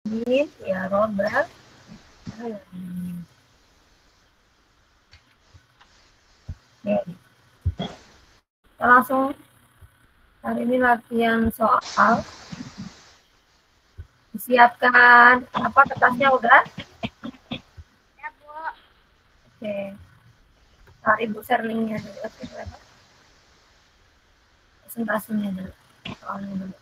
Ya, Robert. Oke. Kita langsung hari ini latihan soal. Disiapkan apa kertasnya udah? Ya, Bu. Oke. Cari Bu Sherlingnya dulu. Presentasinya dulu. Soalnya dulu.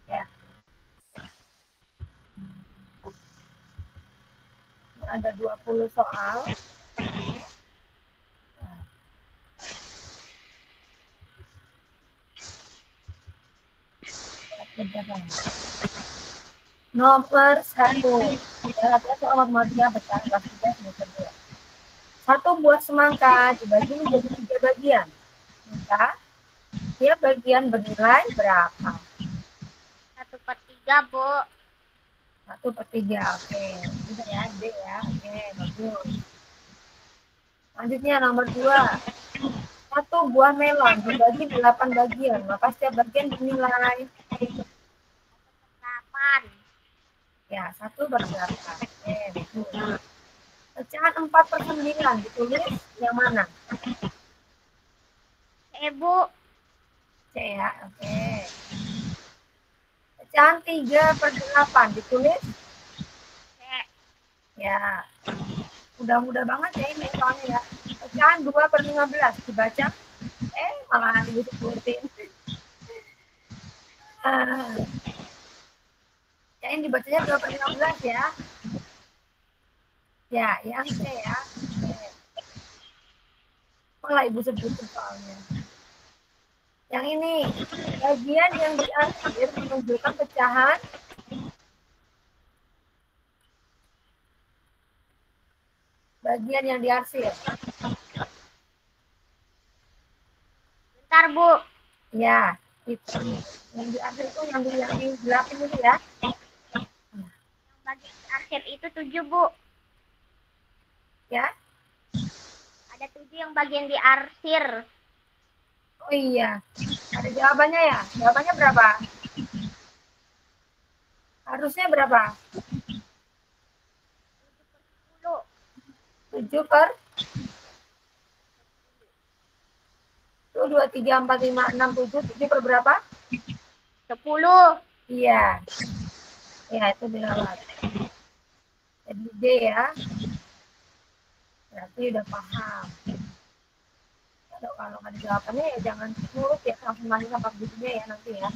Ya. Ada 20 soal. Nomor 1. Latihan soal matematika pecah kelas 3 semester 2. Satu buah semangka dibagi menjadi 3 bagian. Maka tiap bagian bernilai berapa? 1/3, Bu. 1/3. Oke. Bisa ya, D ya. Oke, bagus. Selanjutnya nomor 2. Satu buah melon dibagi 8 bagian. Maka setiap bagian bernilai 8. ya 1/8. Oke, bagus. Pecahan 4/9 ditulis yang mana? Bu. C ya, oke. Pecahan 3/8 ditulis? C. Ya. Mudah-mudah banget ya ini soalnya ya. Pecahan 2/15 dibaca? Malah disebutin. Ya ini dibacanya 2/15 ya. Ya, yang C ya. Malah Ibu sebutin soalnya. Yang ini, bagian yang diakhir menunjukkan pecahan bagian yang diarsir. Bentar, Bu. Ya, itu. Yang diarsir itu yang digelapin itu ya. Yang bagian akhir itu 7, Bu. Ya. Ada 7 yang bagian diarsir. Oh iya. Ada jawabannya ya? Jawabannya berapa? Harusnya berapa? 7 per 1, 2, 3, 4, 5, 6, 7. 7 per berapa? 10. Iya. Ya, itu dilewat. Jadi D ya. Berarti udah paham. Kalau nggak ada jawabannya ya jangan nurut ya. Langsung nanya sama gurunya ya nanti ya.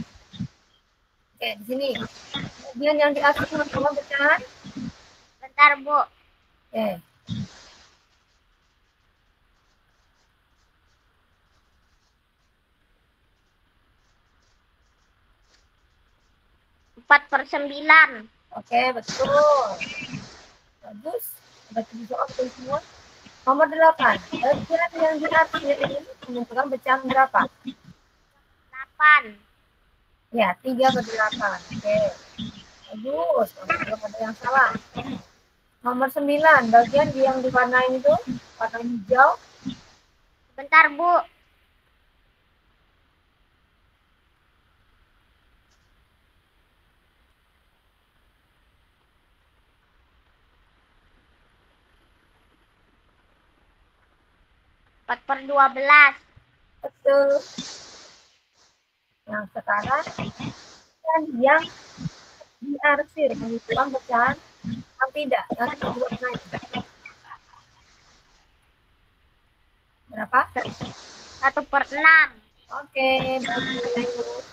Oke, di sini. Bagian yang diarsir menunjukkan pecahan. Bentar, Bu. Oke. 4/9. Oke, betul. Bagus. Ada 7 soal betul semua. Nomor 8. Bagian yang diarsir ini menunjukkan pecahan berapa? 8. Ya, 3/8. Oke. Bagus. Belum ada yang salah. Nomor 9. Bagian yang diwarnain itu warna hijau. Bentar, Bu. Empat per 12. Betul. Yang sekarang dan yang diarsir menunjukkan pecahan yang tidak. Yang diwarnain. Berapa? 1/6. Oke, bagus.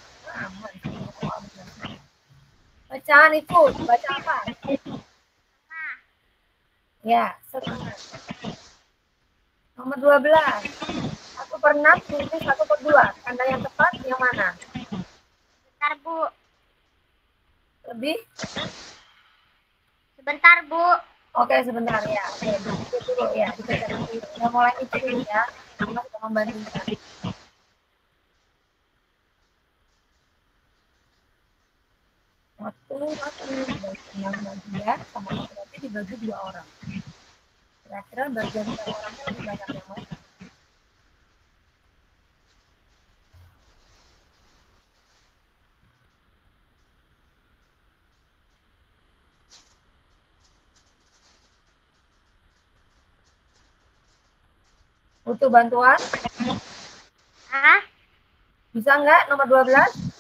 Pecahan itu baca apa? Ya, setengah. Nomor 12. 1/6 tulis 1/2. Tanda yang tepat yang mana? Bentar, Bu. Lebih? Sebentar, Bu. Oke, sebentar ya. Oke, dikit dulu ya. Dikejar dulu. Udah mulai itu dulu ya. Mama sudah membandingkan. 1 dibagi 6 bagian sama berarti dibagi 2 orang. Kira-kira bagian yang orangnya lebih banyak yang mana? Butuh bantuan? Ah, Bisa nggak nomor 12?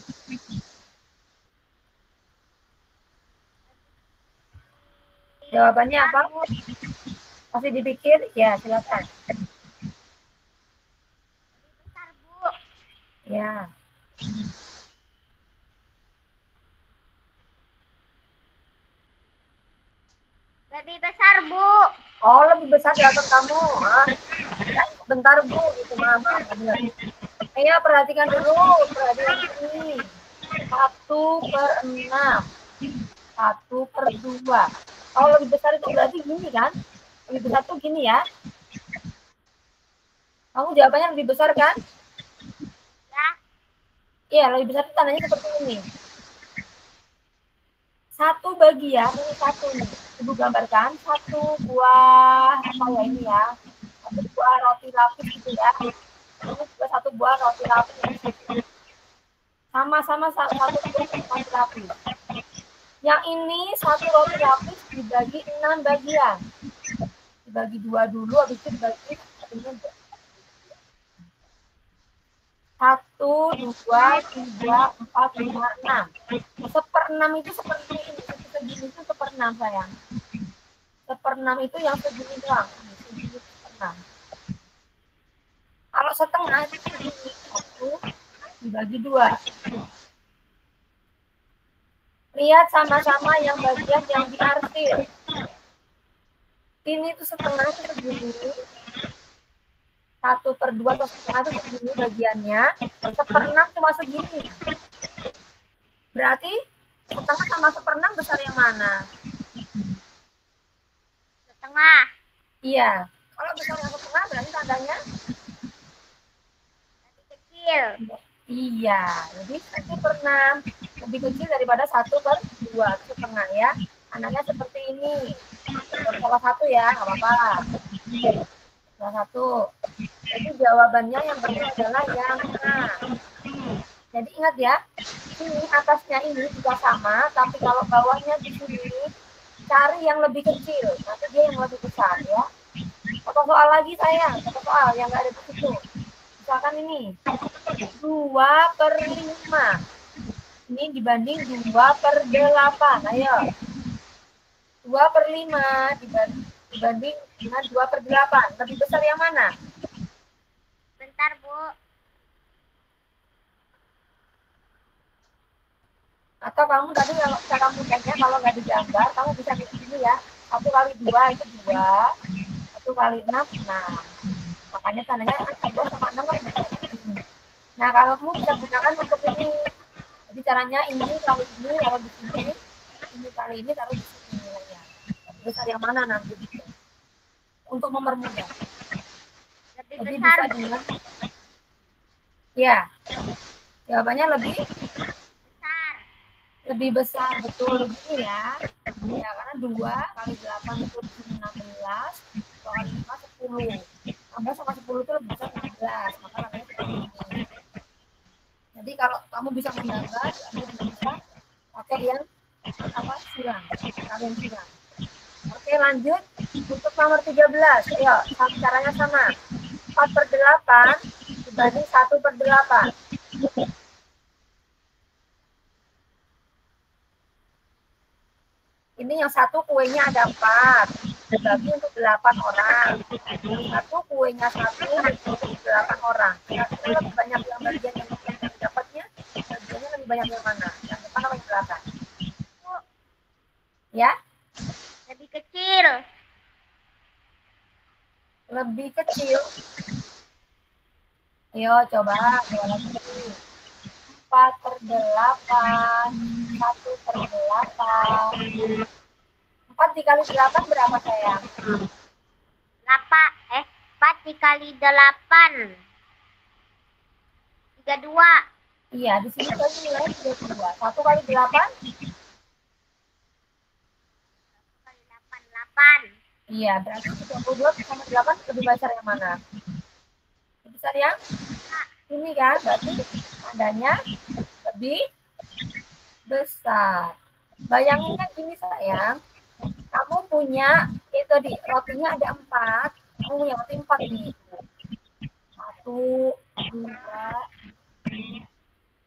Jawabannya apa? Masih dipikir? Ya, silakan. besar, Bu. Ya. Lebih besar, Bu. Oh, lebih besar di atas kamu. Ah, bentar, Bu. Gitu, Mama. Ayo, perhatikan dulu. Perhatikan ini. 1/6. 1/2. Kalau lebih besar itu berarti gini kan? Lebih besar tuh gini ya. Kamu jawabannya lebih besar kan? Ya. Iya, lebih besar itu tandanya seperti ini. 1 bagian, ini 1 nih. Ibu gambarkan 1 buah apa ya ini ya? 1 buah roti lapis gitu ya. Ini juga 1 buah roti lapis. Sama-sama 1 buah roti lapis. Yang ini 1 roti lapis dibagi 6 bagian. Dibagi 2 dulu, habis itu dibagi 1, 2, 3, 4, 5, 6. 1/6 itu seperti ini. Segini itu 1/6 sayang. 1/6 itu yang segini doang. Segini 1/6. Kalau setengah itu segini. 1 dibagi 2. Lihat sama-sama yang bagian yang diarsir. Ini tuh setengah itu segini. 1/2 atau setengah itu segini bagiannya. 1/6 cuma segini. Berarti setengah sama 1/6 besar yang mana? Setengah. Iya. Kalau besar yang setengah berarti tandanya Lebih kecil. iya. Jadi 1/6 lebih kecil daripada 1/2. Setengah ya. Anaknya seperti ini. Salah satu ya, nggak apa-apa. Salah satu. Jadi jawabannya yang benar adalah yang A. Jadi ingat ya, ini atasnya ini juga sama, tapi kalau bawahnya di sini cari yang lebih kecil, nanti dia yang lebih besar ya. Satu soal lagi sayang, satu soal yang nggak ada di situ. Misalkan ini 2/5. Ini dibanding 2/8. Ayo. 2/5 dibanding dengan 2/8. Lebih besar yang mana? Bentar, Bu. Atau kamu tadi kalau cara mudahnya kalau nggak digambar, kamu bisa di sini ya. 1 kali 2 itu 2. 1 kali 6, 6. Makanya tandanya 2 sama 6 kan bisa di sini. Nah, kalau kamu bisa gunakan untuk ini. Jadi caranya ini kali ini, kalau di sini, ini kali ini taruh di sini nilainya. Besar yang mana nanti gitu. Untuk mempermudah. Lebih Jadi besar, bisa dengan ya. Jawabannya lebih besar, betul begini ya. Ya, karena 2 kali 8 itu 16, 2 kali 5 10. 16 sama 10 itu lebih besar 16, maka namanya seperti ini. Jadi kalau kamu bisa menggambar, kamu juga bisa pakai yang apa silang, kalian silang. Oke, lanjut untuk nomor 13. Ayo, caranya sama. 4/8 dibanding 1/8. Ini yang satu kuenya ada 4, dibagi untuk 8 orang. Yang satu kuenya 1 untuk 8 orang. Kira-kira lebih banyak yang bagian yang dapatnya, bagiannya lebih banyak yang mana? Yang depan atau yang belakang? Ya? lebih kecil. Lebih kecil. Ayo coba lagi. 4/8, 1/8. 4 dikali 8 berapa sayang? 4 dikali 8. 32. Iya, di sini tadi nilai 32. 1 kali 8? 8. Iya, berarti 32 sama 8 lebih besar yang mana? Lebih besar yang ini kan? Berarti tandanya lebih besar. Bayanginnya gini sayang. Kamu punya itu di rotinya ada 4. Kamu punya roti 4 nih. 1, 2,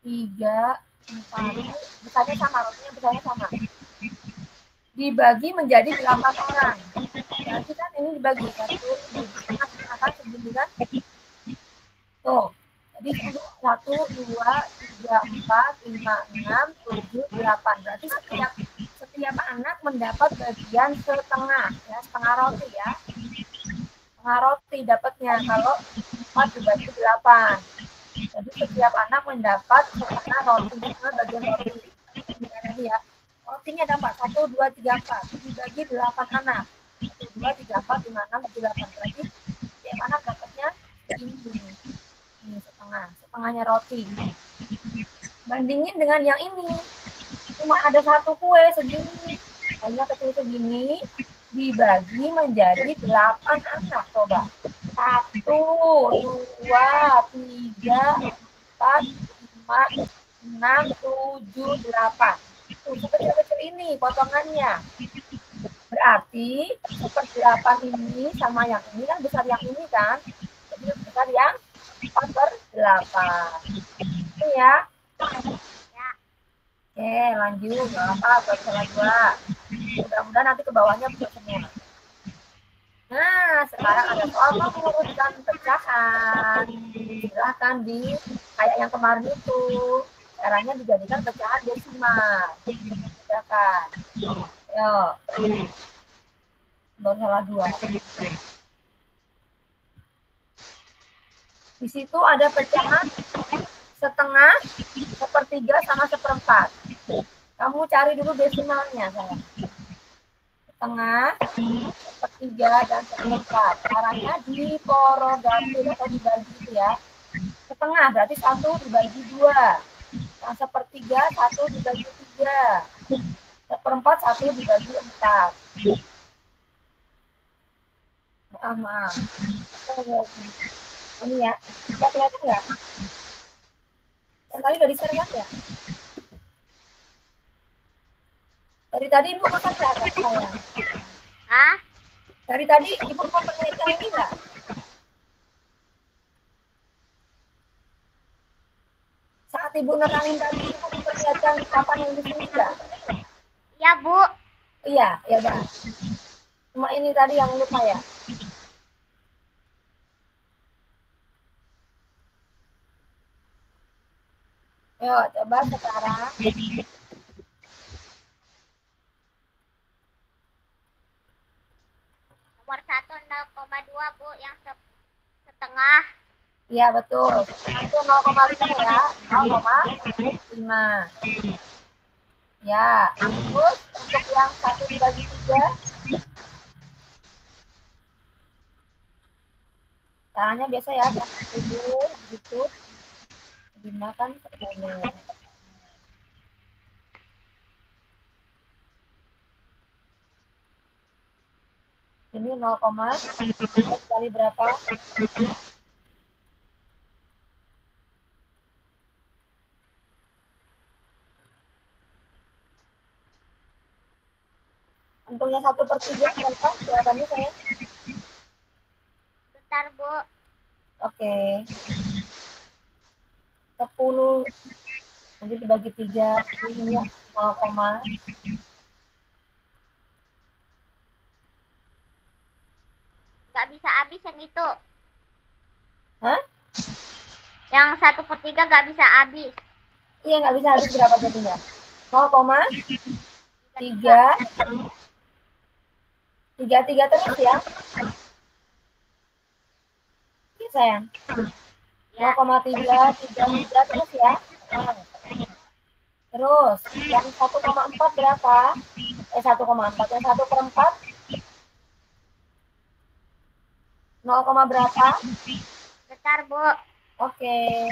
3, 4. Besarnya sama, rotinya besarnya sama. Dibagi menjadi 8 orang. Berarti kan ini dibagi 1, 2, akan segini kan? Tuh. Jadi 1, 2, 3, 4, 5, 6, 7, 8. Berarti setiap anak mendapat bagian setengah, ya, setengah roti ya. Setengah roti dapatnya kalau 4 dibagi 8. Jadi setiap anak mendapat setengah roti, setengah bagian roti. Ini ya. Rotinya ada 4, 1, 2, 3, 4. Dibagi 8 anak. 1, 2, 3, 4, 5, 6, 7, 8. Berarti setiap anak dapatnya ini setengahnya roti. Bandingin dengan yang ini, cuma ada 1 kue segini, hanya kecil segini, dibagi menjadi 8 anak. Coba 1, 2, 3, 4, 5, 6, 7, 8. Tuh, kecil-kecil ini potongannya. Berarti 1/8 ini sama yang ini kan besar yang ini kan, jadi besar yang 4/8. Itu ya. Oke, lanjut. Apa? Salah 2. Mudah-mudahan nanti ke bawahnya bisa semua. Nah, sekarang ada soal mengurutkan pecahan. Silahkan di kayak yang kemarin itu. Caranya dijadikan pecahan desimal. Silakan. Ayo. Baru salah 2. Di situ ada pecahan setengah, sepertiga, sama seperempat. Kamu cari dulu desimalnya, sayang. Setengah, sepertiga, dan seperempat. Caranya diporogatif atau dibagi itu ya. Setengah berarti 1 dibagi 2. Yang sepertiga 1 dibagi 3. Seperempat 1 dibagi 4. Maaf. Ini ya, tidak kelihatan nggak? Yang tadi udah di-share ya? Dari tadi ibu makan nggak saya? Hah? Dari tadi ibu memperlihatkan ini nggak? Saat ibu nerangin tadi ibu memperlihatkan kapan yang di sini nggak? Iya Bu. Iya, ya udah. Cuma ini tadi yang lupa ya. Ayo coba sekarang. Nomor 1 0,2 Bu, yang setengah. Iya betul. Itu 0,5 ya. 0,5. Ya. Terus untuk yang 1 dibagi 3. Caranya biasa ya, 7 gitu. Gunakan 10. Ini 0, kali berapa? Untungnya 1/3 berapa? Jawabannya saya. Bentar Bu. Oke. 10 nanti dibagi 3 ini 0, Nggak bisa habis yang itu. hah? Yang 1/3 nggak bisa habis. Iya nggak bisa habis berapa jadinya? 0,3 3 terus ya? Iya sayang. 0,3 terus ya? Terus yang 1,4 berapa? 1,4. Yang 1/4 0, berapa? Bentar, Bu. Oke.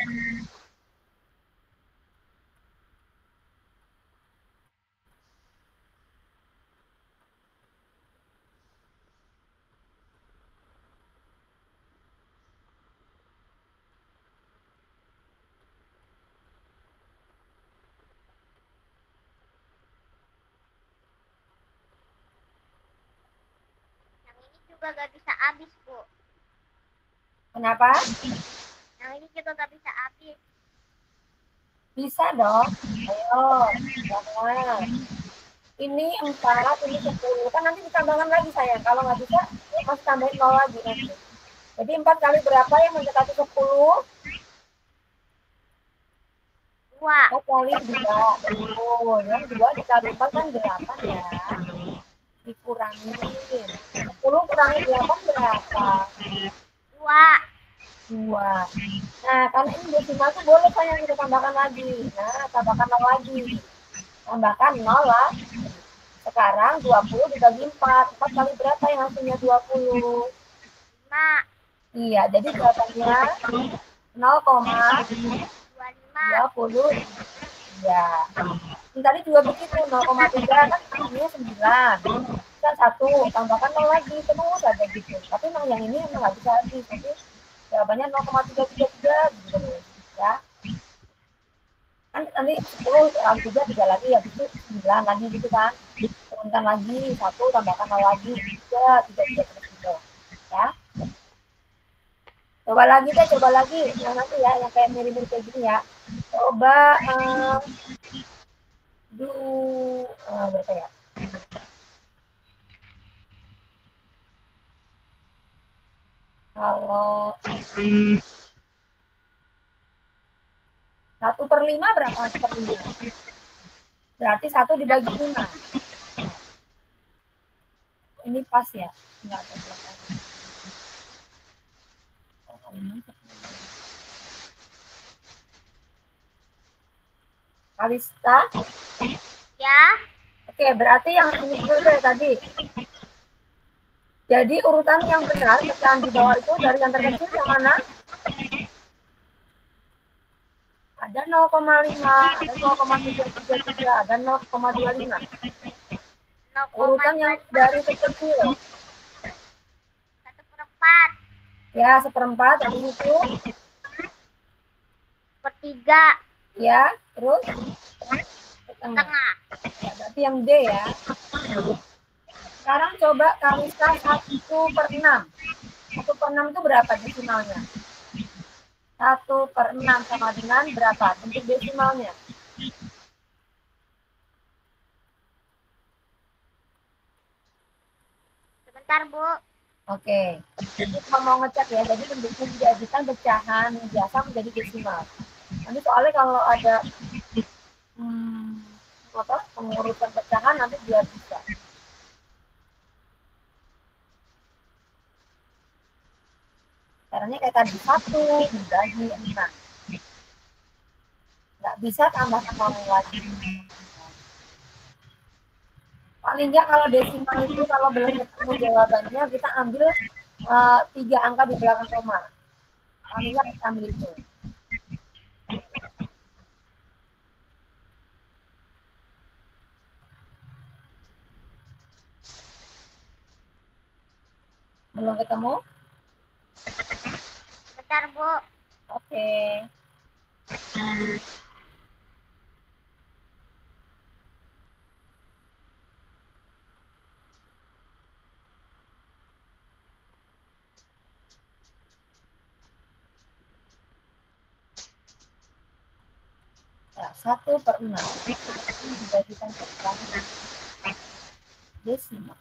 Yang ini juga gak bisa habis, Bu. Kenapa? Yang ini juga gak bisa habis. Bisa dong. Ayo, jangan. Ini 4, ini 10. Kan nanti ditambahkan lagi sayang. Kalau nggak bisa, masih tambahin 0 lagi nanti. Jadi 4 kali berapa yang mendekati 10? 2. Oh, kali 2. Betul. Yang 2 dikali 4 kan 8 ya. Dikurangin. 10 kurangi 8 berapa? 2. 2. Nah, karena ini desimal tuh boleh sayang kita tambahkan lagi. Nah, tambahkan 0 lagi. Tambahkan 0 lah. Sekarang 20 dibagi 4. 4 kali berapa yang hasilnya 20? 5. Iya, jadi jawabannya 0,20. Iya. Tadi juga begitu, 0,3 kan hasilnya 9. Bisa 1, tambahkan 0 lagi, terus ada gitu. Tapi yang ini emang nggak bisa habis. Jadi jawabannya 0,333 gitu ya. Kan nanti 10 kali 3, 3 lagi, habis itu 9 lagi gitu kan. Turunkan lagi, 1, tambahkan 0 lagi, 3, 3 terus gitu. Ya. Coba lagi deh, coba lagi. Yang nanti ya, yang kayak mirip-mirip kayak gini ya. Coba berapa ya? Kalau 1/5 berapa? 1/5. Berarti 1 dibagi 5. Ini pas ya? Enggak ada belakang. Kalista? Ya. Oke, berarti yang ini dulu tadi. Jadi urutan yang benar, pecahan di bawah itu dari yang terkecil yang mana? Ada 0,5, ada 0,333, ada 0,25. Urutan yang dari terkecil. 1/4. Ya, 1/4, habis itu 1/3. ya, terus Setengah. Ya, berarti yang D ya. Sekarang coba Kalista 1/6. 1/6 itu berapa desimalnya? 1/6 sama dengan berapa? Bentuk desimalnya. Sebentar, Bu. Oke. Jadi cuma mau ngecek ya. Jadi bentuknya dijadikan pecahan biasa menjadi desimal. Nanti soalnya kalau ada pengurusan pecahan nanti biar bisa. Caranya kayak tadi 1 dibagi 6. Nggak bisa tambahkan 0 lagi. Paling nggak kalau desimal itu kalau belum ketemu jawabannya kita ambil 3 angka di belakang koma. Paling nggak kita ambil itu. Belum ketemu? Bentar, Bu. Oke. Ya, 1/6 dibagikan ke desimal.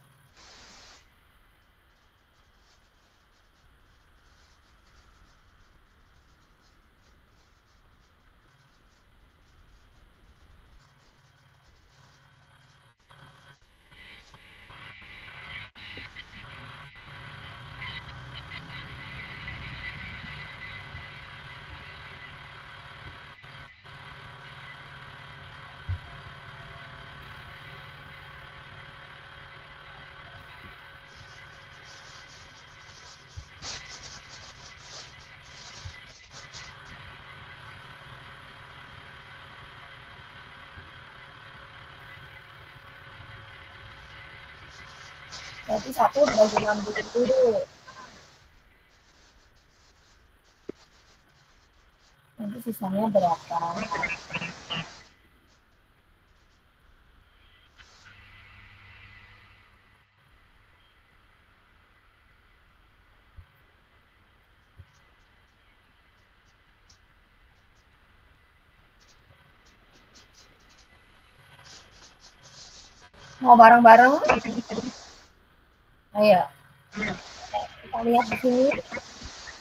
Berarti 1 dibagi 6 dulu. Nanti sisanya berapa? Mau bareng-bareng? Ayo. Kita lihat di sini.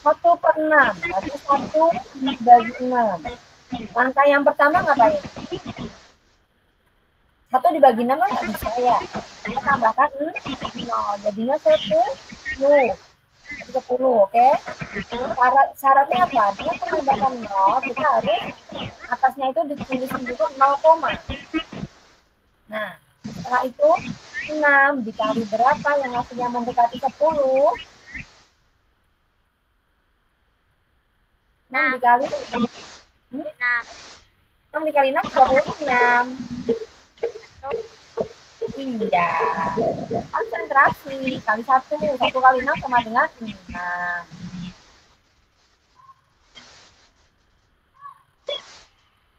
1/6. Berarti 1 dibagi 6. Langkah yang pertama ngapain? 1 dibagi 6 kan nggak bisa ya. Kita tambahkan 0. Jadinya 10. 10, oke? Syaratnya apa? Dengan penambahan 0, kita harus atasnya itu ditulis dulu 0, nah, setelah itu 6 dikali berapa yang hasilnya mendekati 10? 6 dikali 6 dikali 6 26. Iya. Konsentrasi kali 1. 1 kali 6 sama dengan 6.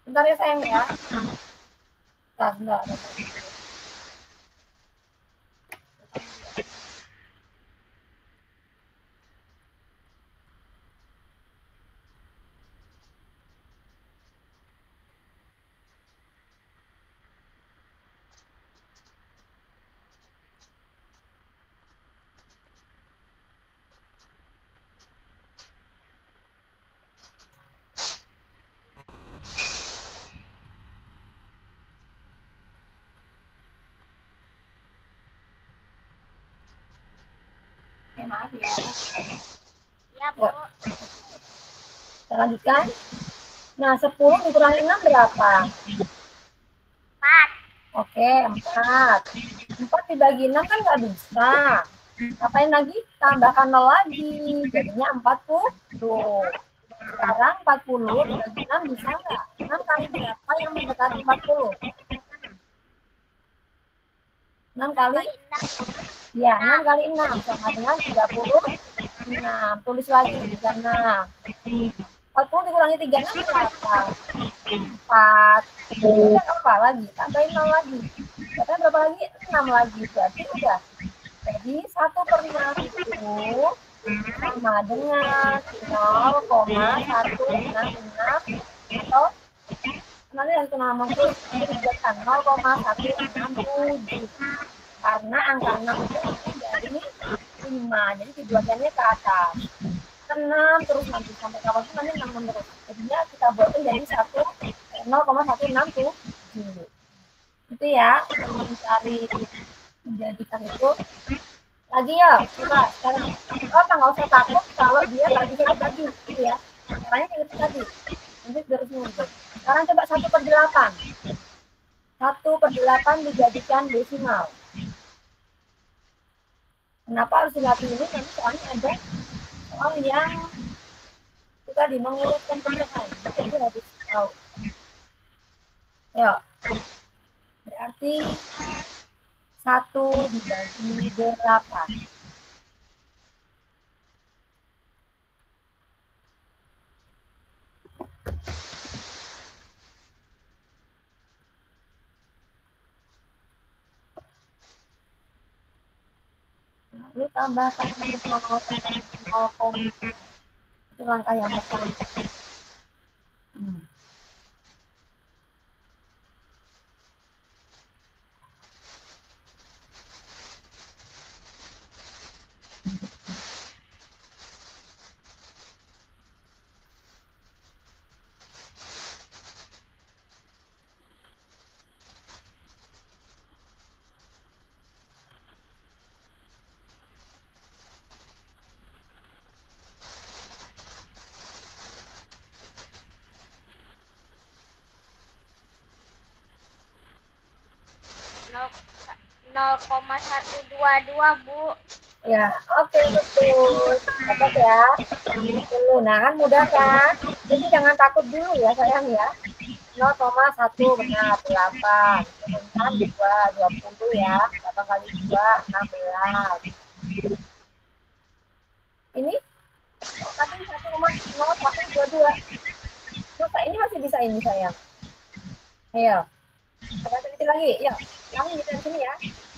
Bentar ya sayang ya. Bentar. Maaf ya. Ya, Bu. Kita lanjutkan. Nah, 10 dikurangi 6 berapa? 4. Oke, 4. 4 dibagi 6 kan nggak bisa. Ngapain lagi? Tambahkan 0 lagi. Jadinya 40. Sekarang 40 dibagi 6 bisa nggak? 6 kali berapa yang mendekati 40? 6 kali? Ya, 6 kali 6 sama dengan 36. Tulis lagi di sana. 40 dikurangi 36 berapa? 4. Kemudian apa lagi? Tambahin 0 lagi. Berarti berapa lagi? 6 lagi. Berarti udah. Jadi 1/6 itu sama dengan 0,166 atau nanti yang nama itu dibuatkan 0,167 karena angka 6 itu dari 5, jadi dibuatkannya ke atas 6 terus nanti sampai kapan pun nanti 6 terus, jadinya kita buatkan jadi 0,167 itu ya untuk mencari menjadikan itu lagi ya. Coba sekarang nggak usah takut kalau dia nggak bisa dibagi gitu ya, caranya kayak gitu tadi nanti terus muncul. Sekarang coba 1/8. 1/8 dijadikan desimal. Kenapa harus dilatih ini? Nanti soalnya ada soal yang kita mengurutkan pecahan, jadi harus tahu. Ya, berarti 1 dibagi 8. Lalu tambahkan 0, itu langkah yang pertama. Nol 0,122, Bu. Ya, oke, betul. Dapat ya. Dulu, nah kan mudah kan? Jadi jangan takut dulu ya sayang ya. 0,1 benar 8. kan 20 ya. 8 kali 2, 16. Ini tadi 1,0122. Masa ini masih bisa ini sayang. Ayo. Ada teliti lagi. Ya, kamu di sini ya.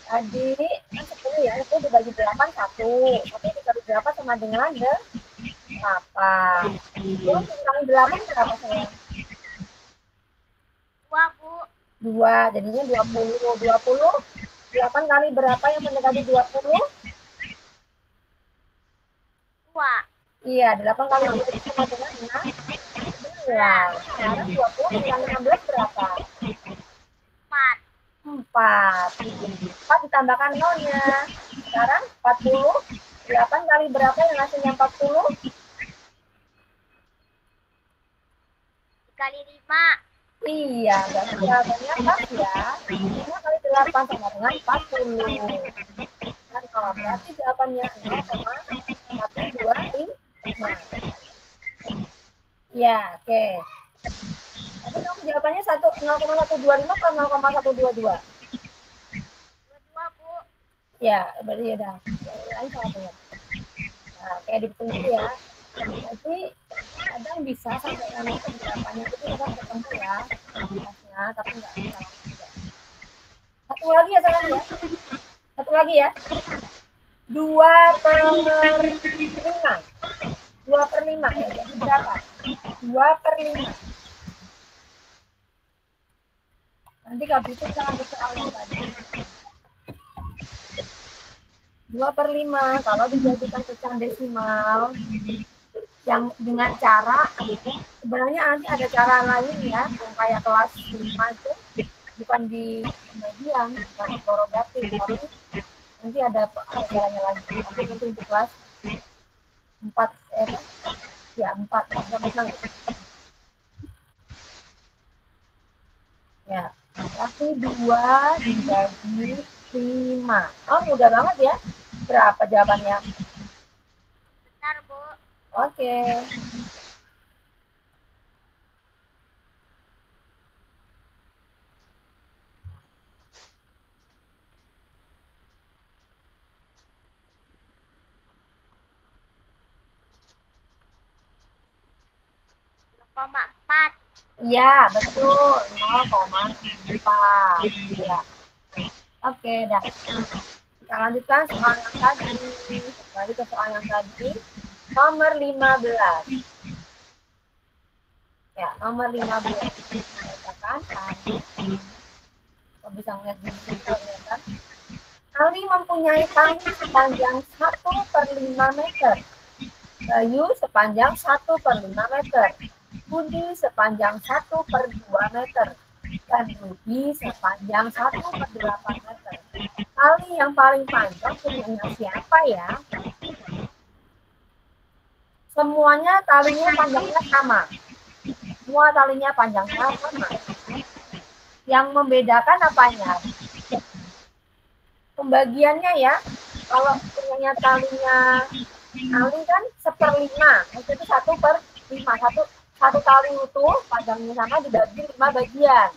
Tadi kan 10 ya, itu dibagi 8 1. 1 dikali 8 sama dengan 8. Terus dikali 8 berapa sayang? 2, Bu. 2, jadinya 20. 20, 8 kali berapa yang mendekati 20? 2. Iya, 8 kali 2 itu sama dengan 16. Sekarang 20 dengan 16 berapa? 4. 4. 4 ditambahkan nolnya. Sekarang 40. 8 kali berapa yang hasilnya 40? Dikali 5. Iya, berarti jawabannya pas ya. 5 kali 8 sama dengan 40. Dan kalau berarti jawabannya 0,125. Ya, oke. Tapi kamu jawabannya 0,125 atau 0,122? 22, Bu. Ya, berarti ya udah. Lain salah benar. Nah, kayak ditunggu ya. Jadi kadang bisa sampai yang berapanya itu kadang ketemu ya. Hasilnya, tapi nggak bisa langsung juga. Satu lagi ya sayang ya. Satu lagi ya. 2/5. 2/5 ya. Jadi berapa? 2/5. Nanti kalau itu kita ambil soal yang tadi. 2/5 kalau dijadikan pecahan desimal yang dengan cara sebenarnya nanti ada cara lain ya, yang kayak kelas 5 itu bukan di pembagian, bukan di korogatif, tapi nanti ada caranya lagi. Tapi nanti untuk kelas 4 ya 4 menang. Ya, tapi 2 dibagi 5. Oh, mudah banget ya. Berapa jawabannya? Benar, Bu. Oke. Koma 4. Iya, betul. 0,4. Ya. Oke, dah. Kita lanjutkan soal yang tadi. Kembali ke soal yang tadi. Nomor 15. Ya, nomor 15. Katakan Ali. Kita bisa melihat di sini kan. Ali mempunyai tali sepanjang 1/5 meter. Bayu sepanjang 1/5 meter. Budi sepanjang 1/2 meter. Dan Rudi sepanjang 1/8 meter. Tali yang paling panjang punyanya siapa ya? Semuanya talinya panjangnya sama. Semua talinya panjangnya sama. Yang membedakan apanya? Pembagiannya ya. Kalau punyanya talinya Ali kan 1/5. Maksudnya itu 1/5. Satu tali utuh panjangnya sama dibagi 5 bagian.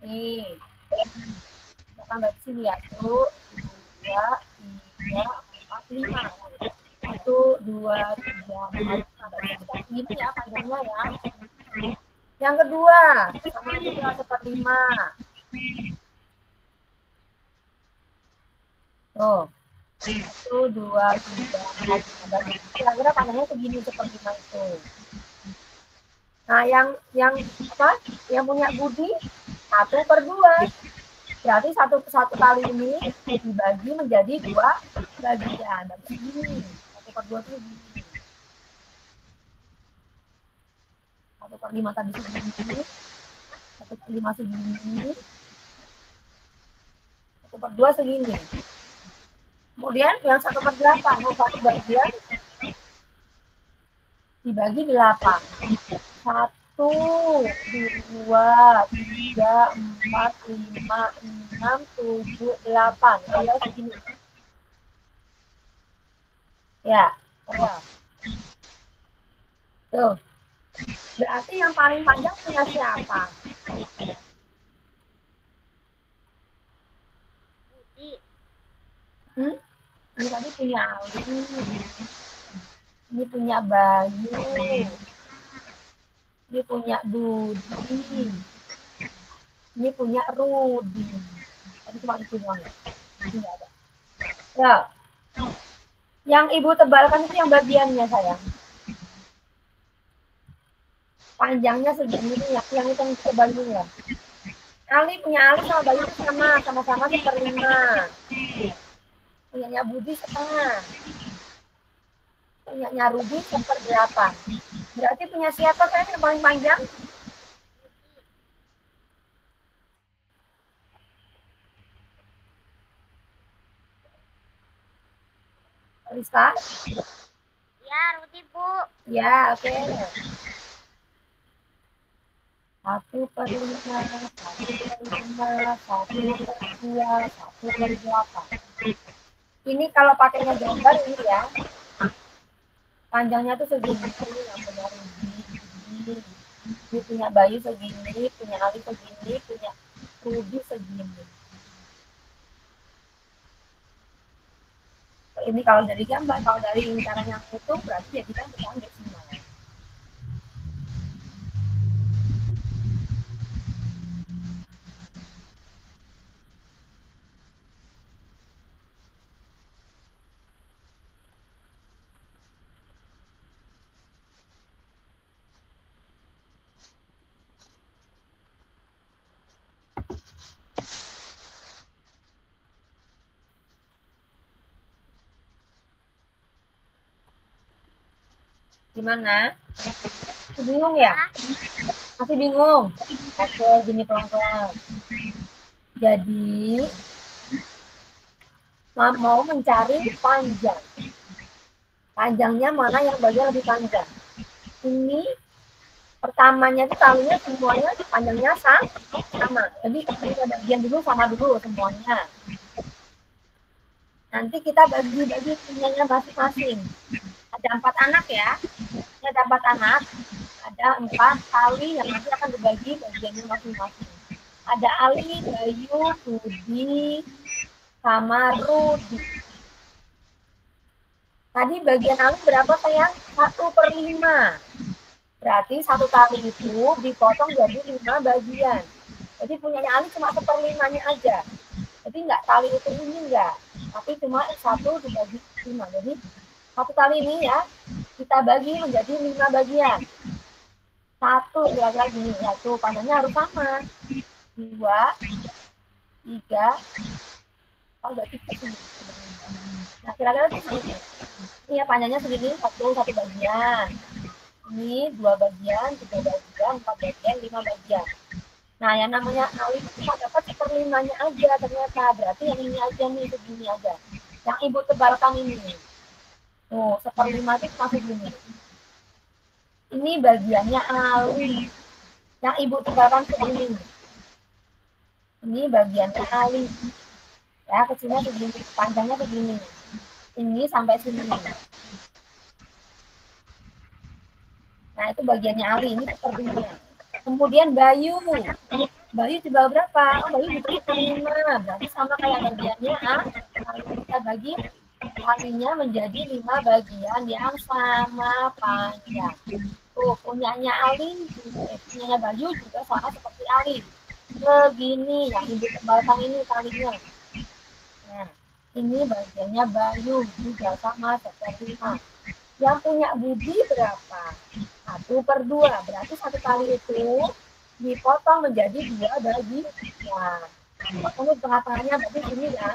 Nih. Kita akan bagi sini ya. 1, 2, 3, 4, 5. 1, 2, 3, 4. Sampai ini ya panjangnya ya. Yang kedua, sama juga 1/5. Tuh. 1, 2, 3, 4. Kira-kira panjangnya segini 1/5 itu. Nah, yang apa? Yang punya Budi 1/2. Berarti satu kali ini dibagi menjadi 2 bagian. Begini. 1/2 itu begini. 1/5 tadi segini. 1/5 segini. 1/2 segini. Kemudian yang 1/8, satu bagian dibagi 8. 1, 2, 3, 4, 5, 6, 7, 8. Kalau segini. Ya, tuh. Berarti yang paling panjang punya siapa? Ini tadi punya Ali, ini punya Bayu, ini punya Budi, ini punya Rudi. Tadi cuma itu doang ya? Tidak ada. Ya, yang ibu tebalkan itu yang bagiannya sayang. Panjangnya segini ya, yang itu yang tebalin ya. Ali punya Ali sama Bayu itu sama-sama 1/5. Punyanya Budi setengah. Punyanya Rudi 1/8. Berarti punya siapa kan yang paling panjang? Lisa? Ya, Rudi, Bu. Ya, oke. 1/5, 1/5, 1/2, 1/8. Ini kalau pakainya gambar ini ya. Panjangnya tuh segini, yang punya Rudi. Ini punya Bayu segini, punya Ali segini, punya Rudi segini. Ini kalau dari gambar, kalau dari caranya hitung berarti ya kita ambil semua. Gimana? Masih bingung ya? Masih bingung? Oke, gini pelan-pelan. Jadi, mau mencari panjang. Panjangnya mana yang bagian lebih panjang? Ini pertamanya itu talinya semuanya panjangnya sama. Jadi kita bagian dulu sama dulu semuanya. Nanti kita bagi-bagi punyanya masing-masing. Ada 4 anak ya. Ini ada 4 anak. Ada 4 tali yang nanti akan dibagi bagiannya masing-masing. Ada Ali, Bayu, Budi, sama Rudi. Tadi bagian Ali berapa sayang? 1/5. Berarti satu tali itu dipotong jadi 5 bagian. Jadi punyanya Ali cuma 1/5-nya aja. Jadi nggak tali itu ini enggak. Tapi cuma 1 dibagi 5. Jadi satu tali ini ya kita bagi menjadi 5 bagian. 1 kira-kira gini. 1 panjangnya harus sama. 2, 3, oh berarti segini. Nah kira-kira segini. Ini ya panjangnya segini, satu bagian. Ini 2 bagian, 3 bagian, 4 bagian, 5 bagian. Nah yang namanya Ali itu cuma dapat 1/5-nya aja ternyata. Berarti yang ini aja nih, segini aja. Yang ibu tebalkan ini. Tuh, 1/5 itu masih gini. Ini bagiannya Ali. Yang ibu tebalkan segini. Ini bagiannya Ali. Ya, kecilnya segini, panjangnya begini. Ini sampai sini. Nah, itu bagiannya Ali. Ini sepertinya. Kemudian Bayu. Bayu juga berapa? Oh, Bayu juga 1/5. Berarti sama kayak bagiannya A. Lalu kita bagi alinya menjadi 5 bagian yang sama panjang. Tuh, punyanya Ali, punyanya Bayu juga sama seperti Ali. Begini, yang ibu tebalkan ini talinya. Nah, ini bagiannya Bayu juga sama seperti A. Yang punya Budi berapa? 1/2. Berarti satu tali itu dipotong menjadi 2 bagian. Potong di tengah-tengahnya berarti sini ya.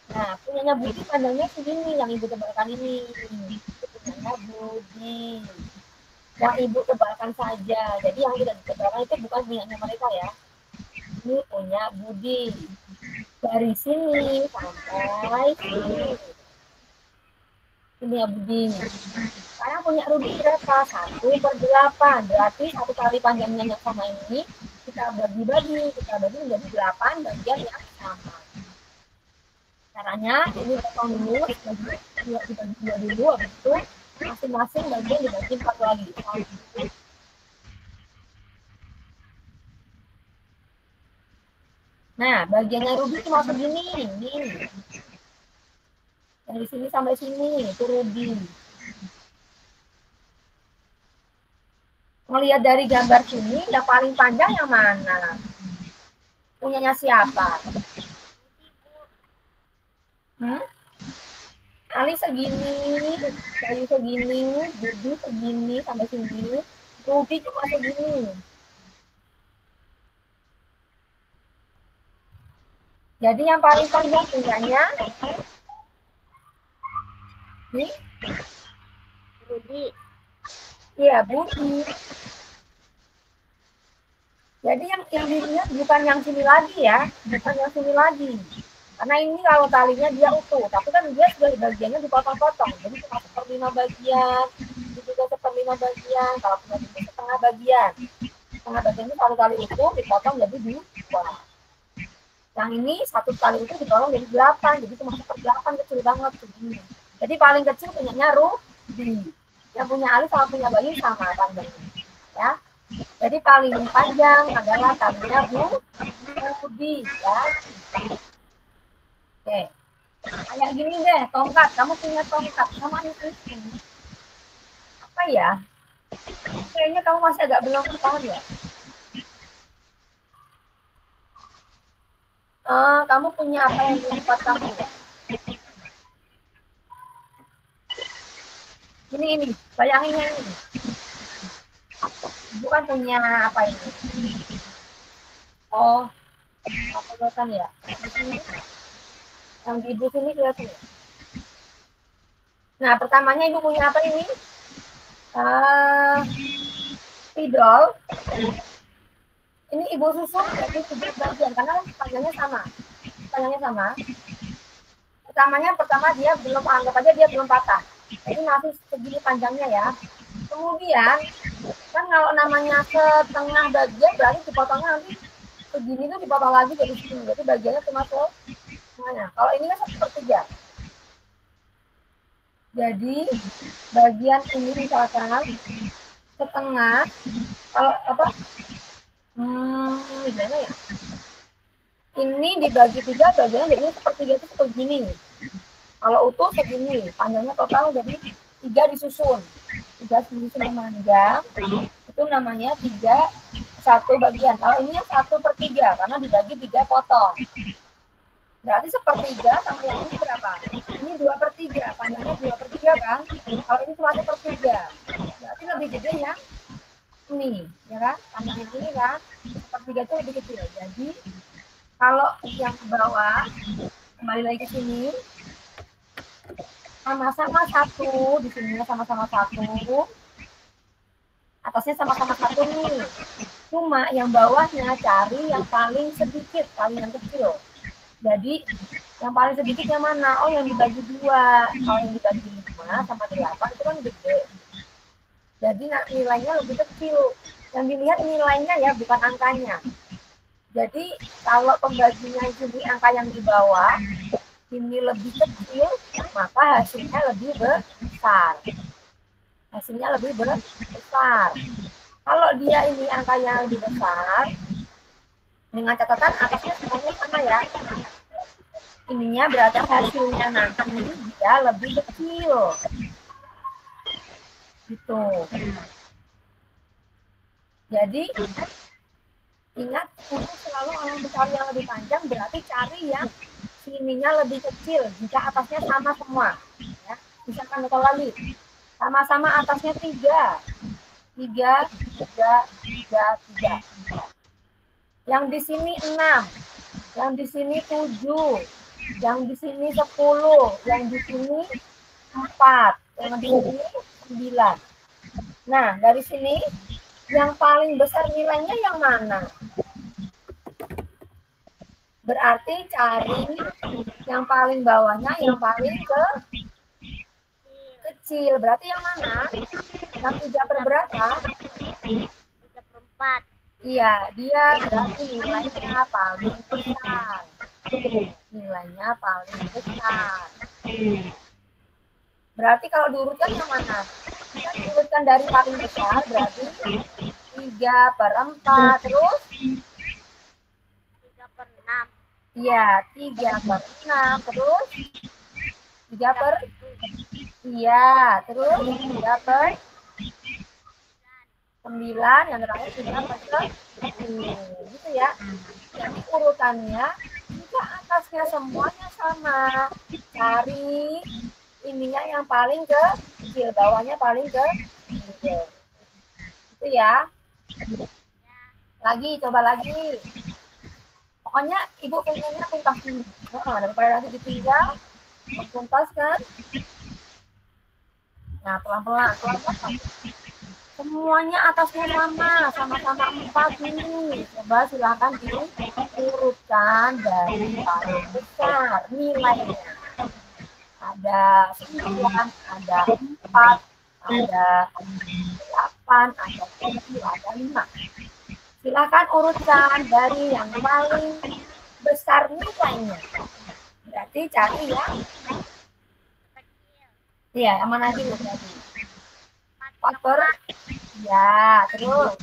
Nah, punyanya Budi panjangnya segini yang ibu tebalkan ini. Itu punyanya Budi. Yang ibu tebalkan saja. Jadi yang tidak ditebalkan itu bukan punyanya mereka ya. Ini punya Budi. Dari sini sampai sini. Ini ya Budi. Sekarang punya Rudi berapa? 1/8. Berarti satu tali panjangnya yang sama ini kita bagi-bagi. Kita bagi menjadi 8 bagian yang sama. Caranya ini potong dulu, dibagi 2 dulu, habis itu masing-masing bagian dibagi 4 lagi. Nah, bagiannya Rudi cuma segini. Ini. Yang di sini sampai sini itu Ruby. Melihat dari gambar sini, yang paling panjang yang mana? Punyanya siapa? Ali segini, Bayu segini, Budi segini, sampai sini. Ruby cuma segini. Jadi yang paling panjang punyanya nih, Budi. iya Budi. Jadi yang dilihat bukan yang sini lagi ya, bukan yang sini lagi. Karena ini kalau talinya dia utuh, tapi kan dia sudah bagiannya dipotong-potong. Jadi cuma 1/5 bagian, ini juga 1/5 bagian, kalau punya juga setengah bagian. Setengah bagian itu kalau tali utuh dipotong jadi 2. Yang ini satu tali itu dipotong jadi 8, jadi cuma 1/8, kecil banget begini. Jadi paling kecil punyanya Ruby. Yang punya Ali sama punya Bayu sama panjangnya. Ya. Jadi paling panjang adalah talinya Budi ya. Oke. Kayak gini deh, tongkat. Kamu punya tongkat sama ini. Apa ya? Kayaknya kamu masih agak belum tahu ya. Kamu punya apa yang di tempat kamu ya? Ini, bayanginnya ini. Bukan punya apa ini? Oh, apa kan ya? Yang di ibu sini kelihatan ya? Nah, pertamanya ibu punya apa ini? Spidol. Ini ibu susun jadi 7 bagian karena panjangnya sama. Panjangnya sama. Pertama dia belum, anggap aja dia belum patah. Jadi masih segini panjangnya ya. Kemudian kan kalau namanya setengah bagian berarti dipotongnya nanti segini tuh dipotong lagi jadi segini. Jadi bagiannya cuma setengahnya. Kalau ini kan 1/3. Jadi bagian ini misalkan setengah, kalau apa? Gimana ya? Ini dibagi 3, bagiannya jadi 1/3 itu segini. Kalau utuh segini, panjangnya total jadi 3 disusun. 3 disusun memanjang, itu namanya 3 1 bagian. Kalau ini 1/3 karena dibagi 3 potong. Berarti 1/3 sama yang ini berapa? Ini 2/3, panjangnya 2/3 kan? Kalau ini cuma 1/3, berarti lebih gede ya ini, ya kan? Panjangnya ini kan 1/3 itu lebih kecil. Jadi kalau yang ke bawah, kembali lagi ke sini, sama-sama 1, di sini sama-sama 1, atasnya sama-sama 1 nih. Cuma yang bawahnya cari yang paling sedikit, paling yang kecil. Jadi yang paling sedikit yang mana? Oh, yang dibagi 2. Kalau yang dibagi 5 sama 8 itu kan gede. Jadi nilainya lebih kecil. Yang dilihat nilainya ya, bukan angkanya. Jadi kalau pembaginya ini angka yang di bawah ini lebih kecil, maka hasilnya lebih besar. Hasilnya lebih besar. Kalau dia ini angkanya lebih besar, dengan catatan atasnya semuanya sama ya. Ininya berarti hasilnya nanti dia lebih kecil. Gitu. Jadi ingat, untuk selalu yang besar yang lebih panjang berarti cari yang sininya lebih kecil jika atasnya sama semua. Ya. Misalkan kalau lagi sama-sama atasnya 3. 3, 3, 3, 3. Yang di sini 6, yang di sini 7, yang di sini 10, yang di sini 4, yang di sini 9. Nah, dari sini yang paling besar nilainya yang mana? Berarti cari yang paling bawahnya, yang paling kecil. Berarti yang mana? Yang 3 per berapa? 3/4. Iya, dia berarti nilainya paling besar. Nilainya paling besar. Berarti kalau diurutkan yang mana? Kita diurutkan dari paling besar, berarti 3/4, terus 3/6. iya, 3/6, terus Iya, terus 3/9, yang terakhir 3/10, gitu ya. Jadi urutannya jika atasnya semuanya sama, cari ininya yang paling kecil, bawahnya paling kecil. Itu ya. Lagi, coba lagi. Pokoknya ibu pengennya tuntas dulu. Daripada nanti ditinggal, tuntas kan. Nah, pelan-pelan. Semuanya atasnya sama-sama 4 nih. Coba silakan diurutkan dari paling besar nilainya. Ada 9, ada 4, ada 8, ada 7, ada 5. Silakan urutkan dari yang paling besar nilainya. Berarti cari yang mana dulu tadi? 4/, ya, terus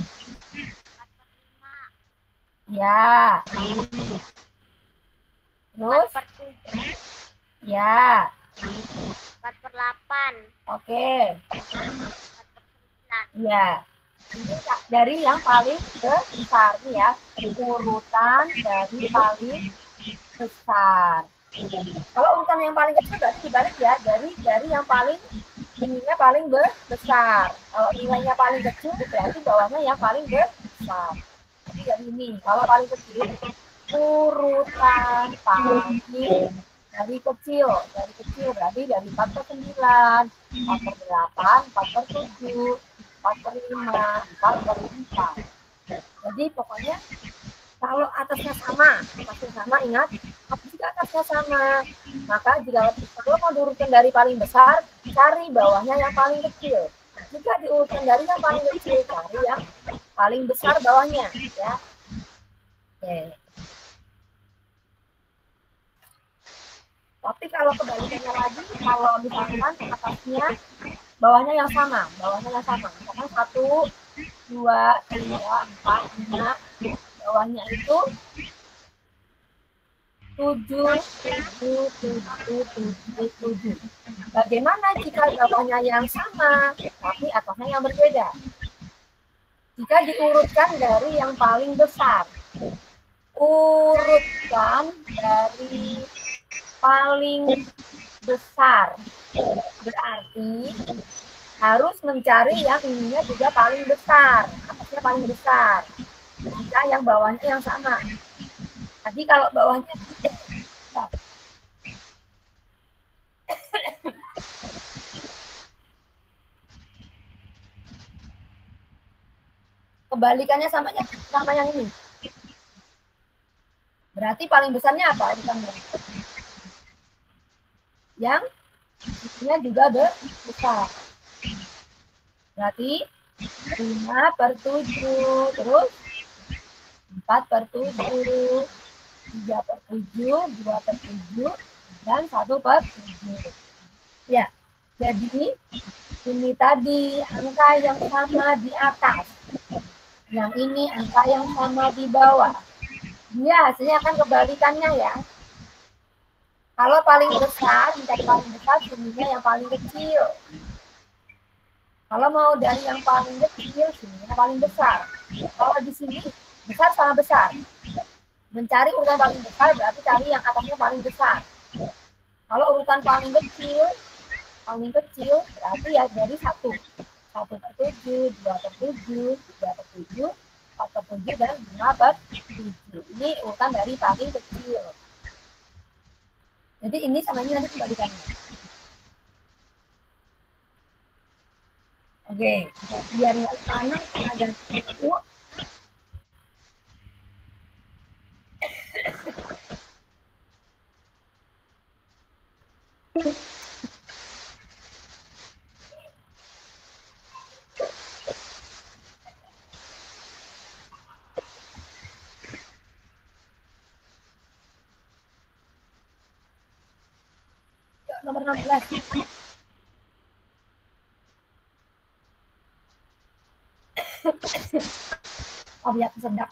ya, terus ya, 4/8. Oke. Ya, ini dari yang paling besar nih ya, urutan dari paling besar. Kalau urutan yang paling kecil berarti dibalik ya, dari yang paling ininya paling besar. Kalau nilainya paling kecil berarti bawahnya yang paling besar. Jadi dari ini, kalau paling kecil urutan paling dari kecil berarti dari 4/9, 4/8, 4/7, 4/5, 4/4. Jadi pokoknya kalau atasnya sama, ingat, jika atasnya sama, maka jika kalau mau diurutkan dari paling besar, cari bawahnya yang paling kecil. Jika diurutkan dari yang paling kecil, cari yang paling besar bawahnya, ya. Oke. Tapi kalau kebalikannya lagi, kalau misalkan atasnya bawahnya yang sama, misalkan 1, 2, 3, 4, 5, bawahnya itu 7, 7, 7, 7, 7. Bagaimana jika bawahnya yang sama, tapi atasnya yang berbeda? Jika diurutkan dari yang paling besar, urutkan dari paling besar, berarti harus mencari yang ininya juga paling besar, atasnya paling besar, jika yang bawahnya yang sama. Jadi kalau bawahnya kebalikannya sama yang ini. Berarti paling besarnya apa? Yang ininya juga besar. Berarti 5/7, terus 4/7, 3/7, 2/7, dan 1/7. Ya, jadi ini tadi angka yang sama di atas. Yang ini angka yang sama di bawah. Dia hasilnya akan kebalikannya ya. Kalau paling besar, mencari paling besar, sininya yang paling kecil. Kalau mau dari yang paling kecil, sininya paling besar. Kalau di sini, besar sama besar. Mencari urutan paling besar, berarti cari yang atasnya paling besar. Kalau urutan paling kecil, berarti ya dari 1. 1/7, 2/7, 3/7, 4/7, dan 5/7. Ini urutan dari paling kecil. Jadi ini sama ini nanti kebalikannya. Oke, biar nggak panas ada itu. Nomor 16. Oh, biar sedap.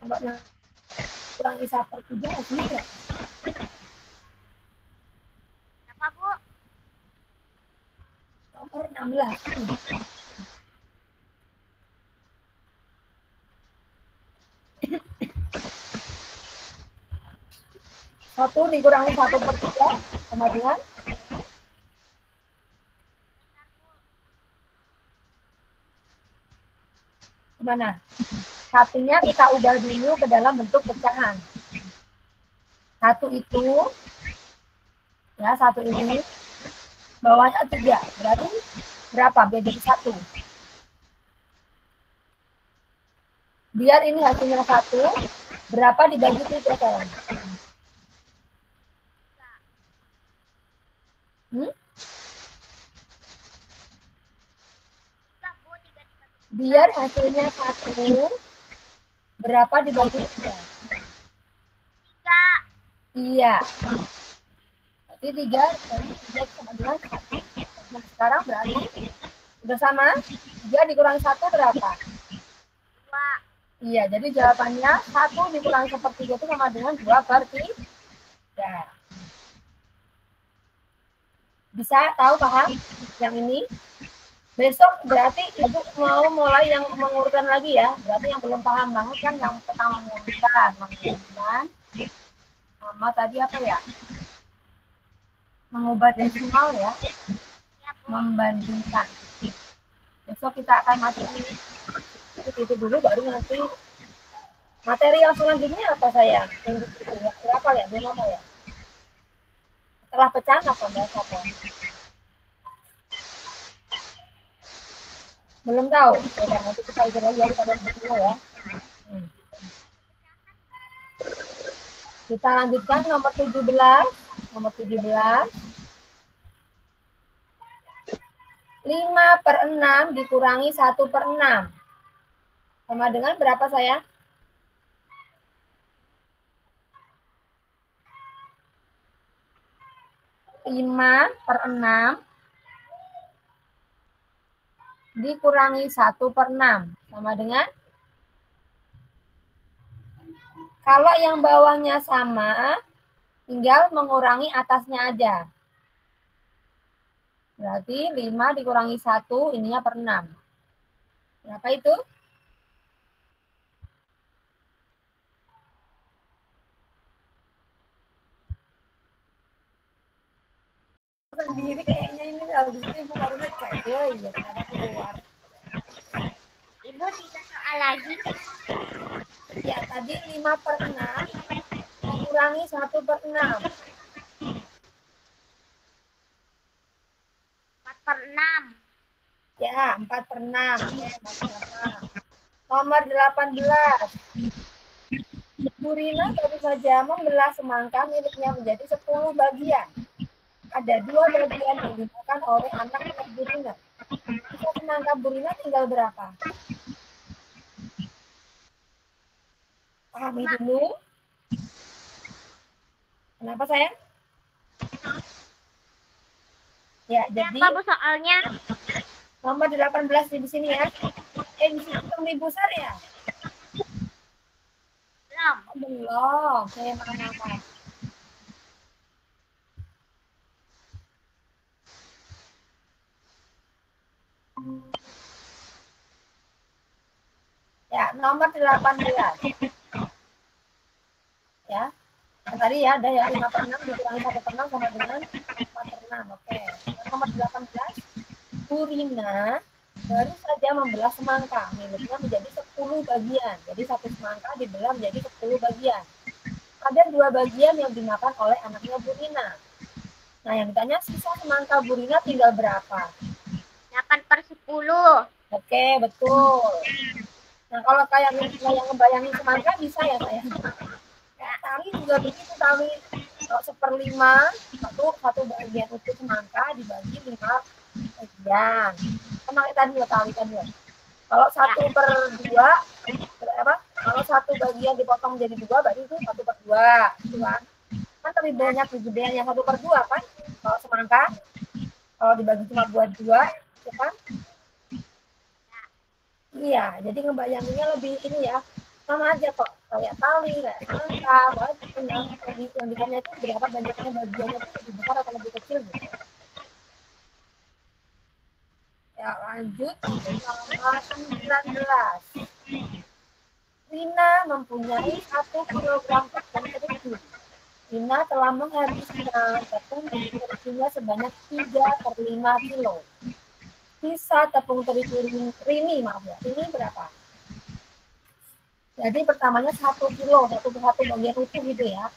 kurangi 1/3 sih ya. Apa, Bu? Nomor 16. Satu dikurangi 1/3 sama dengan gimana? Satunya kita ubah dulu ke dalam bentuk pecahan. Satu itu, ya satu ini, bawahnya 3. Berarti berapa? Biar jadi 1. Biar ini hasilnya 1, berapa dibagi 3 sekarang? Biar hasilnya 1, berapa dibagi 3? 3. Iya. Berarti 3 sama dengan 1. Nah, sekarang berarti udah sama? 3 dikurangi 1 berapa? 2. Iya, jadi jawabannya 1 dikurangi 1/3 itu sama dengan 2/3. Bisa tahu, paham yang ini? Besok berarti Ibu mau mulai yang mengurutkan lagi ya. Berarti yang belum paham banget kan yang pertama mengurutkan sama tadi apa ya? Mengubah desimal ya. Membandingkan. Besok kita akan masuk itu dulu, baru nanti materi yang selanjutnya apa sayang? Berapa ya? Belum apa ya? Setelah pecahan apa? Belum tahu. Oke, nanti kita ikut lagi ya, kita berdua ya. Kita lanjutkan nomor 17. Nomor 17. 5/6 dikurangi 1/6. Sama dengan berapa sayang? 5/6 dikurangi 1/6 sama dengan, kalau yang bawahnya sama tinggal mengurangi atasnya aja. Berarti 5 dikurangi 1 ininya per 6. Berapa itu? Sendiri kayaknya ini harus Ibu baru ngecek. Ya, iya, keluar. Ibu 3 soal lagi. Ya, tadi 5/6 mengurangi 1/6. 4/6. Ya, 4/6. Nomor 18. Bu Rina baru saja membelah semangka miliknya menjadi 10 bagian. Ada 2 bagian yang dimakan oleh anak Bu Rina. Sisa semangka Bu Rina tinggal berapa? Pahami dulu. Kenapa sayang? Ya, jadi apa Bu soalnya? nomor 18 di sini ya. Di sini lebih besar ya? Belum. Belum. Saya maaf. Ya, nomor 18. Ya. Yang tadi ya, ada ya 5/6 dikurangi 1/6 sama dengan 4/6. Oke. Nomor 18. Bu Rina baru saja membelah semangka miliknya menjadi 10 bagian. Jadi satu semangka dibelah menjadi 10 bagian. Ada 2 bagian yang dimakan oleh anaknya Bu Rina. Nah, yang ditanya sisa semangka Bu Rina tinggal berapa? 8/10. Oke, betul. Nah, kalau kayak ngebayangin semangka bisa ya sayang. Kayak tali juga begitu, tali 1/5, satu bagian utuh semangka dibagi 5 bagian. Sama kayak tadi ya, tali kan ya. Kalau 1/2 berapa? Kalau satu bagian dipotong jadi 2, berarti itu 1/2, gitu kan? Kan lebih banyak gedean yang 1/2 kan? Kalau semangka, kalau dibagi cuma buat 2, ya kan? Iya, jadi ngebayanginnya lebih ini ya, sama aja kok. kayak tali, kayak semangka, yang ditanya itu berapa banyaknya bagiannya itu lebih besar atau lebih kecil gitu. Ya lanjut nomor 19. Rina mempunyai 1 kilogram tepung terigu. Rina telah menghabiskan tepung terigunya sebanyak 3/5 kilo. Sisa tepung terigu Rini, maaf ya, ini berapa? Jadi pertamanya 1 kilo, satu bagian utuh gitu ya.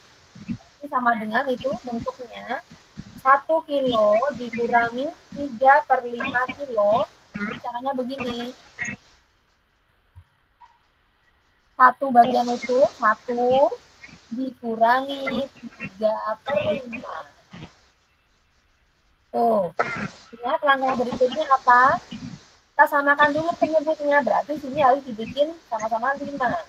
Ini sama dengan itu bentuknya 1 kilo dikurangi 3/5 kilo. Jadi caranya begini. Satu bagian utuh, 1 dikurangi 3/5. Tuh. Ingat langkah berikutnya apa? Kita samakan dulu penyebutnya. Berarti sini harus dibikin sama-sama 5.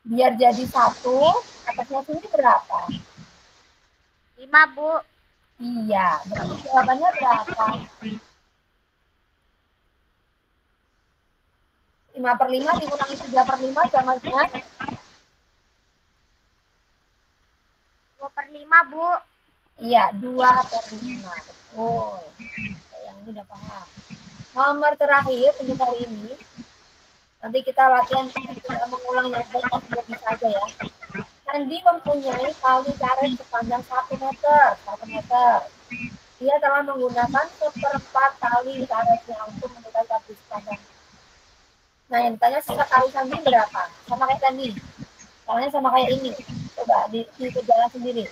Biar jadi 1, atasnya sini berapa? 5, Bu. Iya, berarti jawabannya berapa? 5/5 dikurangi 3/5 sama dengan 2/5, Bu. iya, 2/5. Betul. Yang ini udah paham. Nomor terakhir untuk hari ini. Nanti kita latihan tidak mengulang yang baik bisa aja ya. Sandi mempunyai tali karet sepanjang 1 meter. 1 meter. Dia telah menggunakan 1/4 tali karetnya untuk mengikat tali sepanjang. Nah, yang ditanya sisa tali Sandi berapa? Sama kayak tadi. Caranya sama kayak ini. Coba dikerjakan sendiri.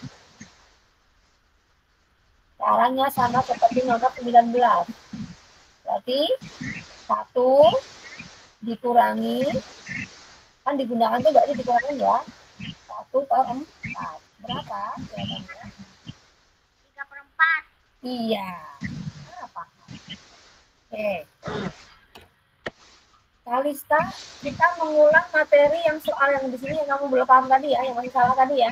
Caranya sama seperti nomor 19. Berarti 1 dikurangi, kan digunakan tuh berarti dikurangi ya. 1/4. Berapa jawabannya? 3/4. Iya. Apa? Oke. Kalista, kita mengulang materi yang soal yang di sini yang kamu belum paham tadi ya, yang masih salah tadi ya.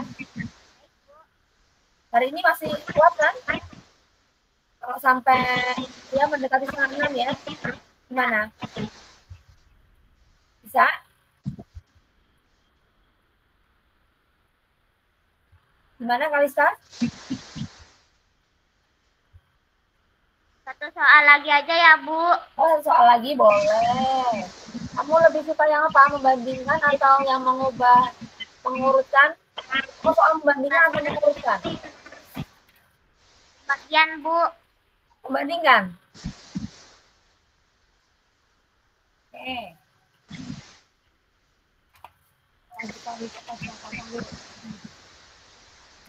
Hari ini masih kuat kan? Kalau sampai ya mendekati 5:30 ya. Gimana? Bisa? Gimana Kalista? Satu soal lagi aja ya, Bu. Oh, soal lagi boleh. Kamu lebih suka yang apa? Membandingkan atau yang mengubah mengurutkan? Oh, soal membandingkan atau mengurutkan? Bagian, Bu. Membandingkan. Oke.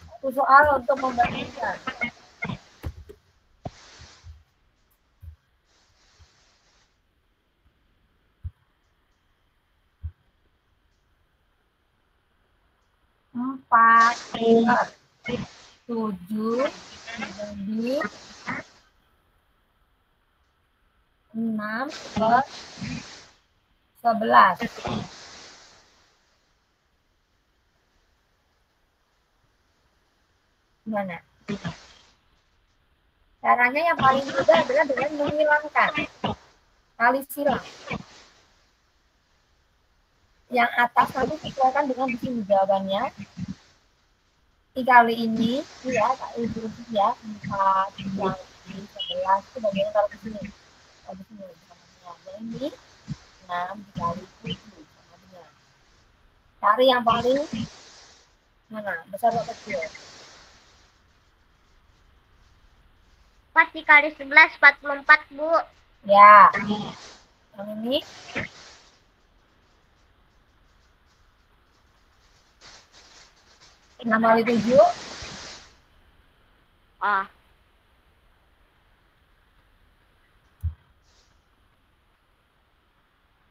Satu soal untuk membandingkan. Empat, 7 dibanding 6 per 11. Gimana? Caranya yang paling mudah adalah dengan menghilangkan tali silang. Yang atas nanti sesuaikan dengan di sini jawabannya. Dikali ini, ya, kali ya, 4 dikali 11 itu bagiannya taruh di sini. Taruh di sini. Dan ini 6 dikali 7 sama dengan. Cari yang paling mana? Besar atau kecil? 4 dikali 11, 44, Bu. Ya. Yang ini 6 kali 7. Oh.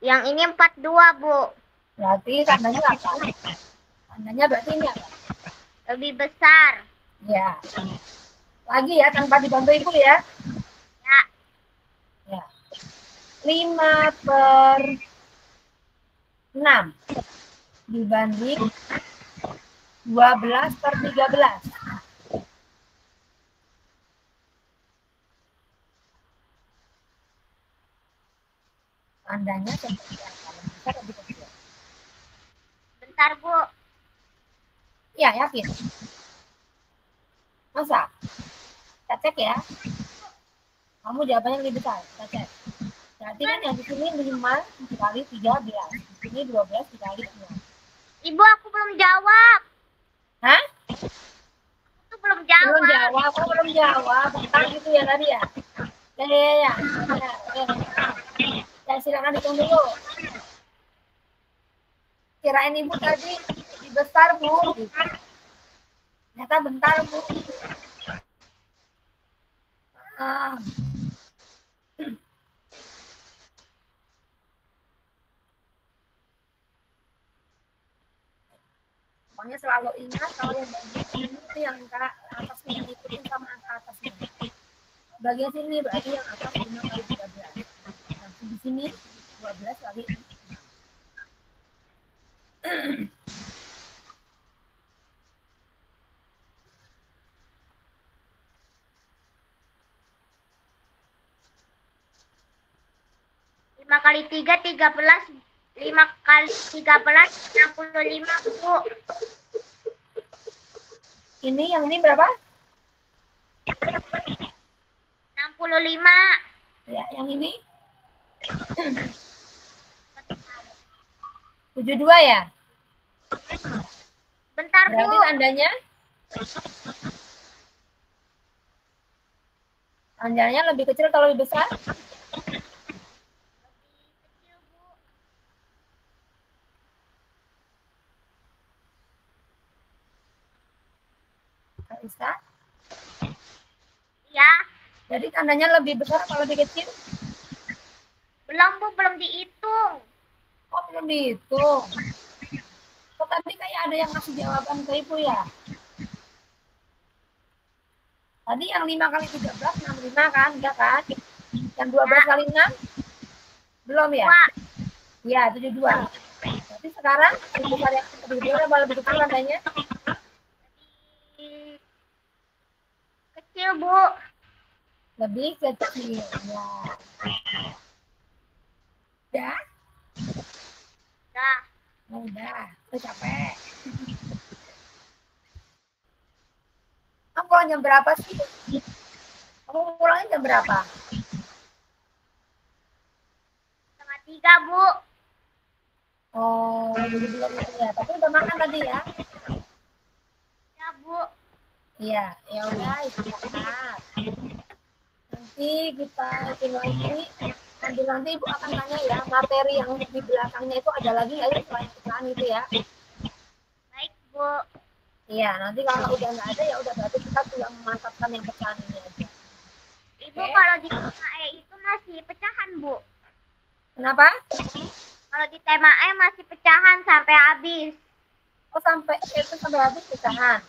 Yang ini 42, Bu. Berarti tandanya apa? Tandanya berarti ini apa? Lebih besar. Ya. Lagi ya, tanpa dibantu ibu ya. Ya. Ya. 5/6 dibanding 12/13. Tandanya seperti apa? besar lebih kecil? Bentar, Bu. Iya, yakin? Masa? Kita cek ya. Kamu jawabannya lebih besar. Kita cek. Berarti kan yang di sini 5 dikali 13. Di sini 12 dikali 6. Ibu, aku belum jawab. Hah? Aku belum jawab. Belum jawab. Kok belum jawab? Bentar gitu ya tadi ya? Ya. Ya, silakan hitung dulu. Kirain ibu tadi lebih besar, Bu. Ternyata bentar, Bu. Pokoknya selalu ingat kalau yang bagian sini itu yang angka atasnya diikutin sama angka atasnya. Bagian sini berarti yang atas 5 kali 13. Nah, di sini 12 kali 6. Lima kali 3, 13. 5 kali 13, 65, Bu. Yang ini berapa? 65. Ya, yang ini 72 ya? Bentar, Bu. Berarti tandanya? Tandanya lebih kecil atau lebih besar? Bisa? Ya. Jadi tandanya lebih besar atau lebih kecil? Belum, Bu, belum dihitung. Oh, belum dihitung. Kok tadi kayak ada yang ngasih jawaban ke Ibu ya? Tadi yang 5 kali 13, 65 kan? Enggak kan? Yang 12 kali 6? Belum ya? Iya, 72. Berarti sekarang lebih besar yang lebih besar apa lebih kecil tandanya? Kecil, Bu. Lebih kecil. Ya. Udah? Udah. Udah capek. Kamu pulang jam berapa sih? Kamu pulangnya jam berapa? 2:30, Bu. Oh, jadi belum itu ya. Tapi udah makan tadi ya? Ya, Bu. Iya, ya udah istirahat. Nanti kita itu lagi. Nanti Ibu akan tanya ya, materi yang di belakangnya itu ada lagi nggak ya selain pecahan itu ya? Baik, Bu. Iya, nanti kalau udah nggak ada ya udah berarti kita tinggal memantapkan yang pecahan ini aja. Ibu, kalau di tema E itu masih pecahan, Bu. Kenapa? Kalau di tema E masih pecahan sampai habis. Oh, sampai habis pecahan.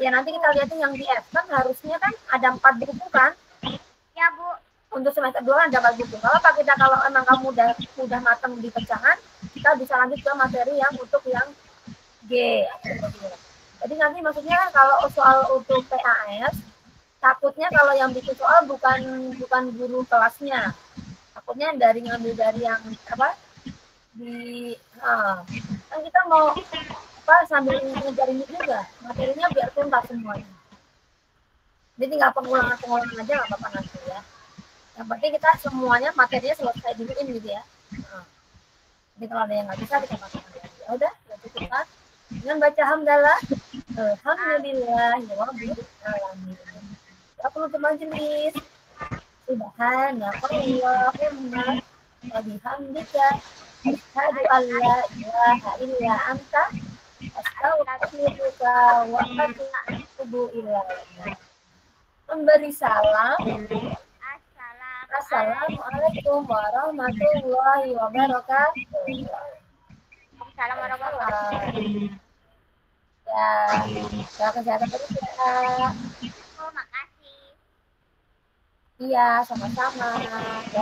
Ya nanti kita lihatin yang di F kan harusnya kan ada 4 buku kan? Ya, Bu. Untuk semester 2 kan ada 4 buku. Kalau emang kamu udah matang di pecahan, kita bisa lanjut ke materi yang untuk yang G. Jadi nanti maksudnya kalau soal untuk PAS, takutnya kalau yang bikin soal bukan guru kelasnya. Takutnya ngambil dari yang apa? Kan kita mau sambil ngejarin juga materinya biar tuntas semuanya. Jadi tinggal pengulangan aja nggak apa-apa nanti ya. Yang penting kita semuanya materinya selesai duluin gitu ya. Jadi kalau ada yang nggak bisa kita pasang lagi. Ya udah, berarti kita dengan baca hamdalah, alhamdulillah ya rabbil alamin. Ya penutup majelis. Subhanallahumma wa bihamdika asyhadu an la ilaha illa anta astaghfiruka wa atubu ilaik. Memberi salam. Assalamualaikum warahmatullahi wabarakatuh. Assalamualaikum warahmatullahi wabarakatuh. Ya, kesehatan terus ya. Oh, makasih. Iya, sama-sama. Ya.